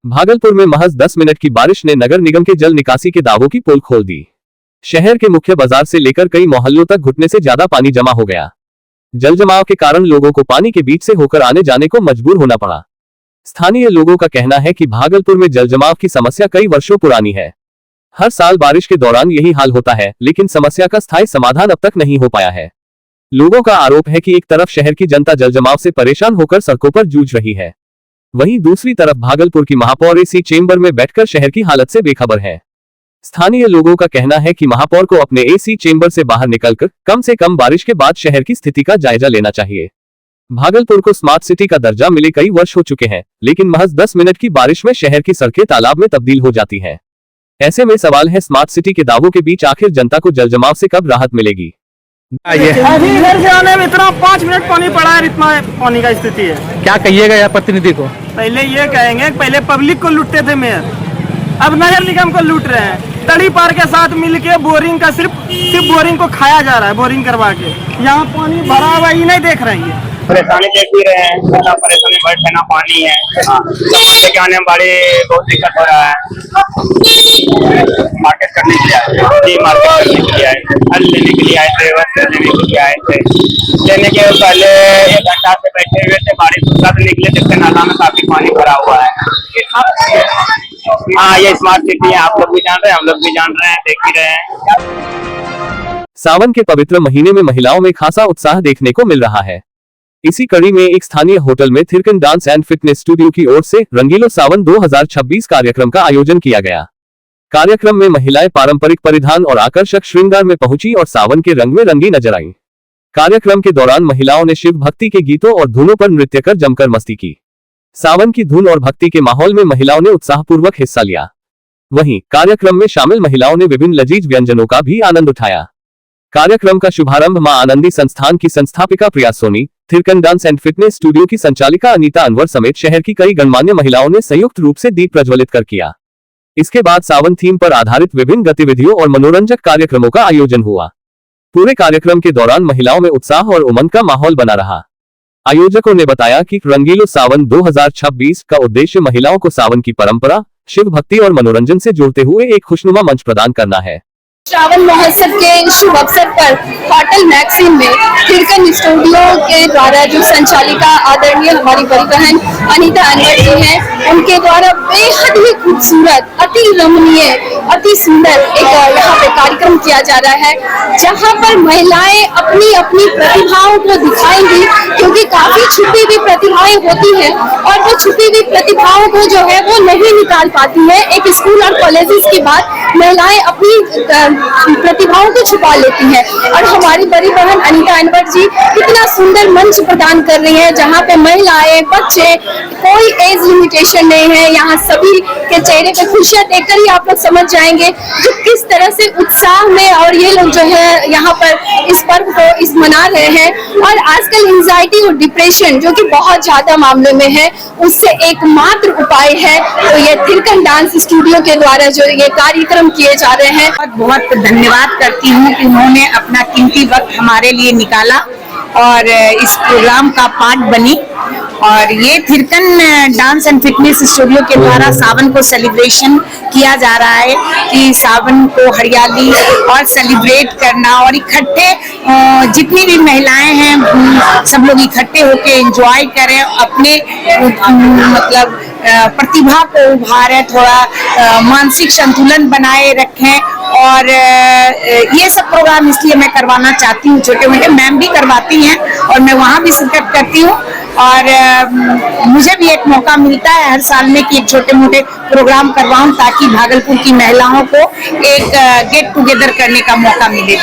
भागलपुर में महज 10 मिनट की बारिश ने नगर निगम के जल निकासी के दावों की पोल खोल दी। शहर के मुख्य बाजार से लेकर कई मोहल्लों तक घुटने से ज्यादा पानी जमा हो गया। जल जमाव के कारण लोगों को पानी के बीच से होकर आने जाने को मजबूर होना पड़ा। स्थानीय लोगों का कहना है कि भागलपुर में जल जमाव की समस्या कई वर्षों पुरानी है। हर साल बारिश के दौरान यही हाल होता है, लेकिन समस्या का स्थायी समाधान अब तक नहीं हो पाया है। लोगों का आरोप है कि एक तरफ शहर की जनता जल जमाव से परेशान होकर सड़कों पर जूझ रही है, वहीं दूसरी तरफ भागलपुर की महापौर एसी चेंबर में बैठकर शहर की हालत से बेखबर है। स्थानीय लोगों का कहना है कि महापौर को अपने एसी चेंबर से बाहर निकलकर कम से कम बारिश के बाद शहर की स्थिति का जायजा लेना चाहिए। भागलपुर को स्मार्ट सिटी का दर्जा मिले कई वर्ष हो चुके हैं, लेकिन महज 10 मिनट की बारिश में शहर की सड़कें तालाब में तब्दील हो जाती हैं। ऐसे में सवाल है, स्मार्ट सिटी के दावों के बीच आखिर जनता को जल जमाव से कब राहत मिलेगी। अभी घर से आने में इतना 5 मिनट पानी पड़ा है, इतना पानी का स्थिति है। क्या कहिएगा या प्रतिनिधि को? पहले ये कहेंगे, पहले पब्लिक को लूटते थे मेयर, अब नगर निगम को लूट रहे हैं। तड़ी पार के साथ मिलके बोरिंग का सिर्फ बोरिंग को खाया जा रहा है, बोरिंग करवा के। यहाँ पानी भरा हुआ ही नहीं देख रहे हैं, परेशानी देख भी रहे हैं। परेशानी बढ़ ना पानी है, लेके आने में बड़ी बहुत दिक्कत हो रहा है। मार्केट करने के लिए आए थे, मार्केट करने के लिए आए थे, फल लेने के लिए आए थे, वस्त्र लेने के लिए आए थे। लेने के पहले 1 घंटा से बैठे हुए थे, बारिश साथ निकले, जिससे नाला में काफी पानी भरा हुआ है। हाँ, ये स्मार्ट सिटी है, आप लोग भी जान रहे हैं, हम लोग भी जान रहे हैं, देख भी रहे हैं। सावन के पवित्र महीने में महिलाओं में खासा उत्साह देखने को मिल रहा है। इसी कड़ी में एक स्थानीय होटल में थिरकन डांस एंड फिटनेस स्टूडियो की ओर से रंगीलो सावन 2026 कार्यक्रम का आयोजन किया गया। कार्यक्रम में महिलाएं पारंपरिक परिधान और आकर्षक श्रृंगार में पहुंची और सावन के रंग में रंगी नजर आईं। कार्यक्रम के दौरान महिलाओं ने शिव भक्ति के गीतों और धुनों पर नृत्य कर जमकर मस्ती की। सावन की धुन और भक्ति के माहौल में महिलाओं ने उत्साहपूर्वक हिस्सा लिया। वहीं कार्यक्रम में शामिल महिलाओं ने विभिन्न लजीज व्यंजनों का भी आनंद उठाया। कार्यक्रम का शुभारंभ मां आनंदी संस्थान की संस्थापिका Priya Soni, Thirkan dance and fitness studio की संचालिका अनीता अनवर समेत शहर की कई गणमान्य महिलाओं ने संयुक्त रूप से दीप प्रज्वलित कर किया। इसके बाद सावन थीम पर आधारित विभिन्न गतिविधियों और मनोरंजक कार्यक्रमों का आयोजन हुआ। पूरे कार्यक्रम के दौरान महिलाओं में उत्साह और उमंग का माहौल बना रहा। आयोजकों ने बताया कि रंगीलो सावन 2026 का उद्देश्य महिलाओं को सावन की परंपरा, शिव भक्ति और मनोरंजन से जोड़ते हुए एक खुशनुमा मंच प्रदान करना है। श्रावण महोत्सव के शुभ अवसर पर होटल मैक्सिम में थिरकन स्टूडियो के द्वारा जो संचालिका आदरणीय हमारी बड़ी बहन अनीता अनवर जी हैं, उनके द्वारा बेहद ही खूबसूरत, अति रमणीय, अति सुंदर एक यहाँ पे कार्यक्रम किया जा रहा है, जहाँ पर महिलाएं अपनी अपनी प्रतिभाओं को दिखाएंगी, क्योंकि काफी छुपी हुई प्रतिभाएं होती हैं और वो छुपी हुई प्रतिभाओं को जो है वो नहीं निकाल पाती है। एक स्कूल और कॉलेजेस के बाद महिलाएं अपनी प्रतिभाओं को छुपा लेती हैं, और हमारी बड़ी बहन अनीता अनवर जी कितना सुंदर मंच प्रदान कर रही हैं, जहाँ पे महिलाएं, बच्चे, कोई एज लिमिटेशन नहीं है। यहाँ सभी के चेहरे पे खुशियाँ देखकर ही आप लोग समझ जाएंगे कि किस तरह से उत्साह में और ये लोग जो है यहाँ पर इस पर्व को मना रहे हैं। और आजकल एंजाइटी और डिप्रेशन जो कि बहुत ज्यादा मामले में है, उससे एकमात्र उपाय है तो ये थिरकन डांस स्टूडियो के द्वारा जो ये कार्यक्रम किए जा रहे हैं। बहुत धन्यवाद करती हूँ कि उन्होंने अपना कीमती वक्त हमारे लिए निकाला और इस प्रोग्राम का पार्ट बनी। और ये थिरकन डांस एंड फिटनेस स्टूडियो के द्वारा सावन को सेलिब्रेशन किया जा रहा है कि सावन को हरियाली और सेलिब्रेट करना, और इकट्ठे जितनी भी महिलाएं हैं सब लोग इकट्ठे होकर एंजॉय करें, अपने मतलब प्रतिभा को उभारें, थोड़ा मानसिक संतुलन बनाए रखें। और ये सब प्रोग्राम इसलिए मैं करवाना चाहती हूँ, छोटे मोटे मैम भी करवाती हैं और मैं वहाँ भी शिरकत करती हूँ। और मुझे भी एक मौका मिलता है हर साल में कि एक छोटे मोटे प्रोग्राम करवाऊं, ताकि भागलपुर की महिलाओं को एक गेट टुगेदर करने का मौका मिले।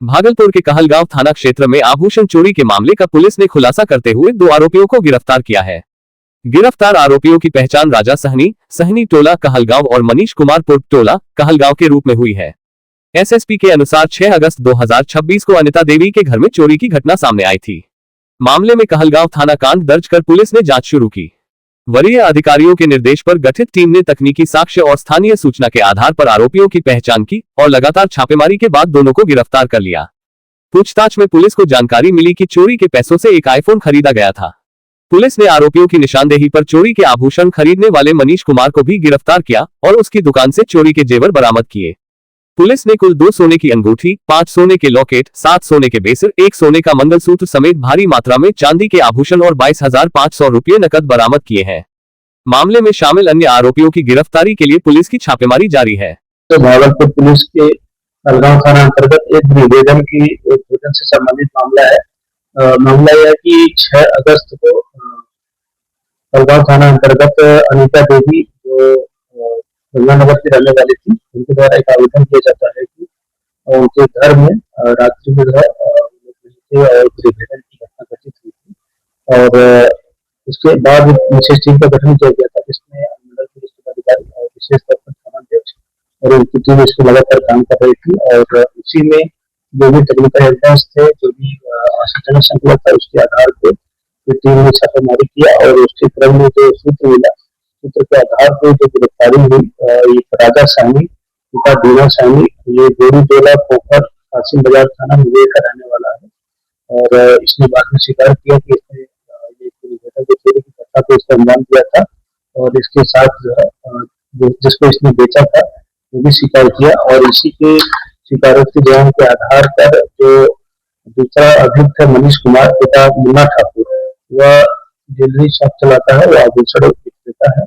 भागलपुर के कहलगांव थाना क्षेत्र में आभूषण चोरी के मामले का पुलिस ने खुलासा करते हुए 2 आरोपियों को गिरफ्तार किया है। गिरफ्तार आरोपियों की पहचान राजा सहनी टोला कहलगांव और मनीष कुमार पुर्प टोला कहलगांव के रूप में हुई है। एसएसपी के अनुसार 6 अगस्त 2026 को अनिता देवी के घर में चोरी की घटना सामने आई थी। मामले में कहलगांव थाना कांड दर्ज कर पुलिस ने जांच शुरू की। वरीय अधिकारियों के निर्देश पर गठित टीम ने तकनीकी साक्ष्य और स्थानीय सूचना के आधार पर आरोपियों की पहचान की और लगातार छापेमारी के बाद दोनों को गिरफ्तार कर लिया। पूछताछ में पुलिस को जानकारी मिली कि चोरी के पैसों से एक आईफोन खरीदा गया था। पुलिस ने आरोपियों की निशानदेही पर चोरी के आभूषण खरीदने वाले मनीष कुमार को भी गिरफ्तार किया और उसकी दुकान से चोरी के जेवर बरामद किए। पुलिस ने कुल 2 सोने की अंगूठी, 5 सोने के लॉकेट, 7 सोने के बेसर, 1 सोने का मंगलसूत्र समेत भारी मात्रा में चांदी के आभूषण और 22,500 रुपये नकद बरामद किए हैं। मामले में शामिल अन्य आरोपियों की गिरफ्तारी के लिए पुलिस की छापेमारी जारी है। तो भागलपुर पुलिस के अलगांव थाना अंतर्गत एक निवेदन से संबंधित मामला है। मामला यह है कि 6 अगस्त को अलगांव थाना अंतर्गत अनीता देवी जो गंगानगर की रहने वाली थी, उनके द्वारा एक आवेदन किया जाता है कि उनके घर में रात्रि में और निवेदन की घटना घटित हुई थी और उसके बाद विशेष टीम का गठन किया गया था, जिसमें मंडल पुलिस पदाधिकारी और विशेष तौर पर थानाध्यक्ष और उनकी टीम इस पर लगातार काम कर रही थी और उसी में जो भी टेक्निकल एविडेंस थे, जो भी आश्चर्यजनक संकलन था, उसके आधार पर टीम ने छापेमारी किया और उसके क्रम में जो सूत्र मिला, सूत्र के आधार पर जो गिरफ्तारी हुई, एक राजा साहनी पिता दीना साहनी, ये गोरी टोला पोखर कासिम बाजार थाना मुंगेर का रहने वाला है और इसने बाद में स्वीकार किया कि इसने चोरी की घटना को इसका अंजाम दिया था और इसके साथ जिसको इसने बेचा था वो भी स्वीकार किया और इसी के स्वीकारोक्ति बयान के आधार पर जो दूसरा अभियुक्त है मनीष कुमार पिता मुन्ना ठाकुर, वह ज्वेलरी शॉप चलाता है, वह आभूषण देता है,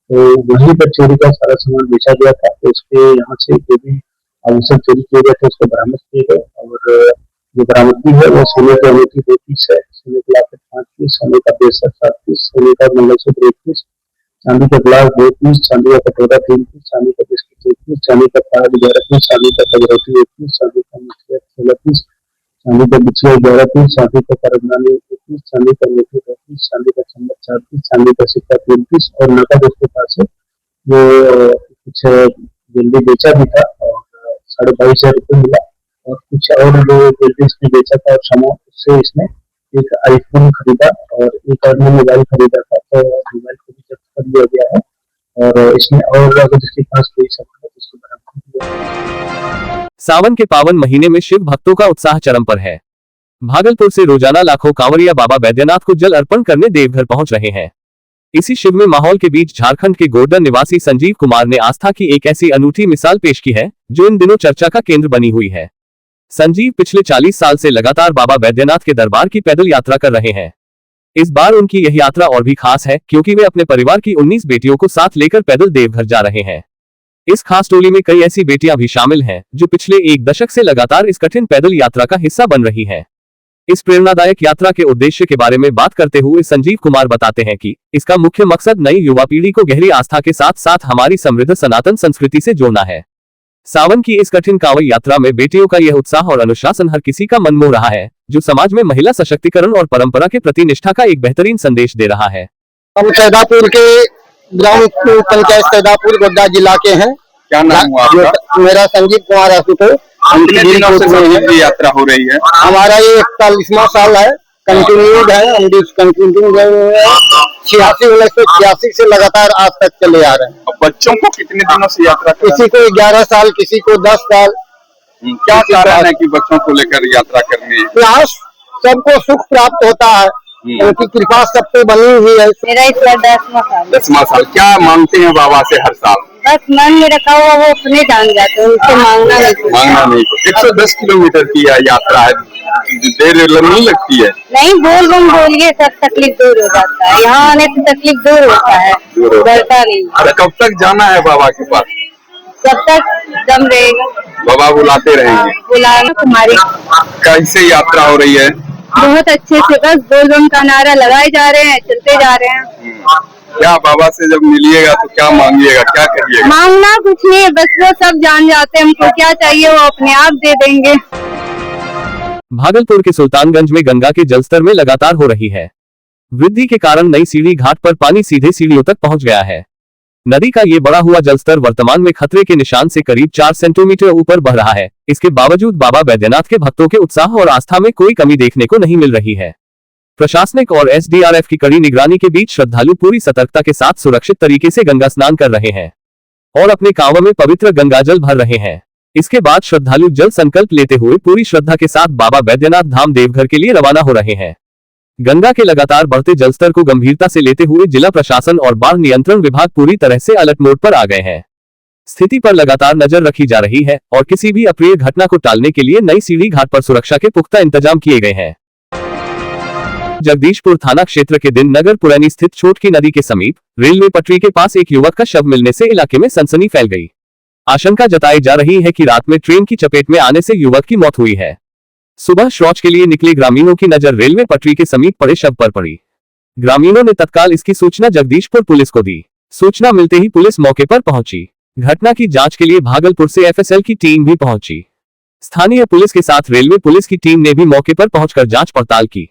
तो वहीं पर चोरी का सारा सामान बेचा गया था। तो उसके यहाँ से जो भी आभूषण चोरी किए गए थे उसको बरामद किए गए और जो बरामदगी है वो सोने की अंगूठी 2 पीस है, सोने का लॉकेट 5 पीस, सोने का बेसर 7 पीस, सोने का मंगलसूत्र 1 पीस, चांदी का ग्लास 2 पीस, चांदी का कटोरा 3 पीस, चांदी का बिस्किट 1 पीस, चांदी का तार 11 पीस, चांदी का कजरौटी 1 पीस, चांदी का मुठिया 16 पीस, चांदी का बिछिया 11 पीस, चांदी का करबनानी 1 पीस, चांदी का अंगूठी 2 पीस, चांदी का चम्मच 4 पीस, चांदी का सिक्का 3 पीस और नकद उसके पास है जो कुछ ज्वेलरी बेचा भी था और 22,500 रुपये मिला और कुछ और जो ज्वेलरी इसने बेचा था और सामान उससे इसने एक आईफोन खरीदा और एक और मोबाइल खरीदा था, तो मोबाइल को भी जब्त कर लिया गया है और इसमें और अगर जिसके पास कोई सामान है उसको बरामद किया। सावन के पावन महीने में शिव भक्तों का उत्साह चरम पर है। भागलपुर से रोजाना लाखों कांवरिया बाबा बैद्यनाथ को जल अर्पण करने देवघर पहुंच रहे हैं। इसी शिव में माहौल के बीच झारखंड के गोड्डा निवासी संजीव कुमार ने आस्था की एक ऐसी अनूठी मिसाल पेश की है जो इन दिनों चर्चा का केंद्र बनी हुई है। संजीव पिछले 40 साल से लगातार बाबा बैद्यनाथ के दरबार की पैदल यात्रा कर रहे हैं। इस बार उनकी यह यात्रा और भी खास है क्योंकि वे अपने परिवार की 19 बेटियों को साथ लेकर पैदल देवघर जा रहे हैं। इस खास टोली में कई ऐसी बेटियां भी शामिल हैं जो पिछले 1 दशक से लगातार इस कठिन पैदल यात्रा का हिस्सा बन रही हैं। इस प्रेरणादायक यात्रा के उद्देश्य के बारे में बात करते हुए संजीव कुमार बताते हैं कि इसका मुख्य मकसद नई युवा पीढ़ी को गहरी आस्था के साथ साथ हमारी समृद्ध सनातन संस्कृति से जोड़ना है। सावन की इस कठिन कांवड़ यात्रा में बेटियों का यह उत्साह और अनुशासन हर किसी का मन मोह रहा है, जो समाज में महिला सशक्तिकरण और परंपरा के प्रति निष्ठा का एक बेहतरीन संदेश दे रहा है। हम सैदापुर के ग्राम पंचायत सैदापुर गोड्डा जिला के हैं। क्या नाम हुआ आपका? मेरा संजीव कुमार आशुतोष। कितने दिनों से संजीव की यात्रा हो रही है? हमारा ये 41वां साल है, कंटिन्यूड है, हम डिसकंटिन्यू 1986 से लगातार आज तक चले आ रहे हैं। अब बच्चों को कितने दिनों से यात्रा कर? किसी को 11 साल, किसी को 10 साल। क्या कारण है कि बच्चों को लेकर यात्रा करनी है? प्रयास सबको सुख प्राप्त होता है, उनकी कृपा सब पे बनी हुई है। मेरा इस बार 10वां साल। 10वां साल। क्या मांगते हैं बाबा से हर साल? बस मन में रखा हुआ वो अपने जान जाते हैं, उनसे मांगना नहीं। 110 किलोमीटर की यात्रा है, देर लंबी लगती है? नहीं, बोल बम बोलिए सब तकलीफ दूर हो जाता है। यहाँ आने से तकलीफ दूर होता है, डरता नहीं। अरे कब तक जाना है बाबा के पास? जब तक दम रहेगा बाबा बुलाते रहेंगे। बुलाना तुम्हारी। कैसे यात्रा हो रही है? बहुत अच्छे से, बस बोल बम का नारा लगाए जा रहे हैं, चलते जा रहे हैं। क्या बाबा से जब मिलिएगा तो क्या मांगिएगा, क्या करिएगा? मांगना कुछ नहीं है, बस वो सब जान जाते हैं, हमको क्या चाहिए वो अपने आप दे देंगे। भागलपुर के सुल्तानगंज में गंगा के जलस्तर में लगातार हो रही है वृद्धि के कारण नई सीढ़ी घाट पर पानी सीधे सीढ़ियों तक पहुंच गया है। नदी का ये बढ़ा हुआ जलस्तर वर्तमान में खतरे के निशान से करीब 4 सेंटीमीटर ऊपर बह रहा है। इसके बावजूद बाबा बैद्यनाथ के भक्तों के उत्साह और आस्था में कोई कमी देखने को नहीं मिल रही है। प्रशासनिक और SDRF की कड़ी निगरानी के बीच श्रद्धालु पूरी सतर्कता के साथ सुरक्षित तरीके से गंगा स्नान कर रहे हैं और अपने कांवों में पवित्र गंगाजल भर रहे हैं। इसके बाद श्रद्धालु जल संकल्प लेते हुए पूरी श्रद्धा के साथ बाबा बैद्यनाथ धाम देवघर के लिए रवाना हो रहे हैं। गंगा के लगातार बढ़ते जलस्तर को गंभीरता से लेते हुए जिला प्रशासन और बाढ़ नियंत्रण विभाग पूरी तरह से अलर्ट मोड पर आ गए हैं। स्थिति पर लगातार नजर रखी जा रही है और किसी भी अप्रिय घटना को टालने के लिए नई सीढ़ी घाट पर सुरक्षा के पुख्ता इंतजाम किए गए हैं। जगदीशपुर थाना क्षेत्र के दिन नगर पुरैनी स्थित छोटकी नदी के समीप रेलवे पटरी के पास एक युवक का शव मिलने से इलाके में सनसनी फैल गई। आशंका जताई जा रही है कि रात में ट्रेन की चपेट में आने से युवक की मौत हुई है। सुबह शौच के लिए निकले ग्रामीणों की नजर रेलवे पटरी के समीप पड़े शव पर पड़ी। ग्रामीणों ने तत्काल इसकी सूचना जगदीशपुर पुलिस को दी। सूचना मिलते ही पुलिस मौके पर पहुंची। घटना की जांच के लिए भागलपुर से एफएसएल की टीम भी पहुंची। स्थानीय पुलिस के साथ रेलवे पुलिस की टीम ने भी मौके पर पहुंचकर जांच पड़ताल की।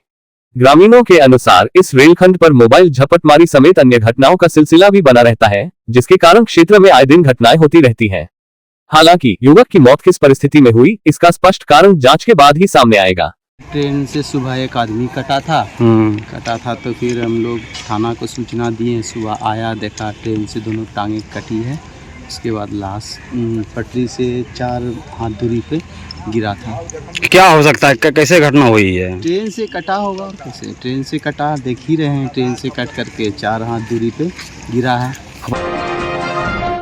ग्रामीणों के अनुसार इस रेलखंड पर मोबाइल झपटमारी समेत अन्य घटनाओं का सिलसिला भी बना रहता है, जिसके कारण क्षेत्र में आए दिन घटनाएं होती रहती हैं। हालांकि युवक की मौत किस परिस्थिति में हुई, इसका स्पष्ट कारण जांच के बाद ही सामने आएगा। ट्रेन से सुबह एक आदमी कटा था तो फिर हम लोग थाना को सूचना दिए। सुबह आया, देखा ट्रेन से दोनों टांगें कटी है। उसके बाद लाश पटरी से 4 हाथ दूरी पे गिरा था। क्या हो सकता है, कैसे घटना हुई है? ट्रेन से कटा होगा और कैसे? ट्रेन से कटा, देख ही रहे हैं, ट्रेन से कट करके 4 हाथ दूरी पे गिरा है।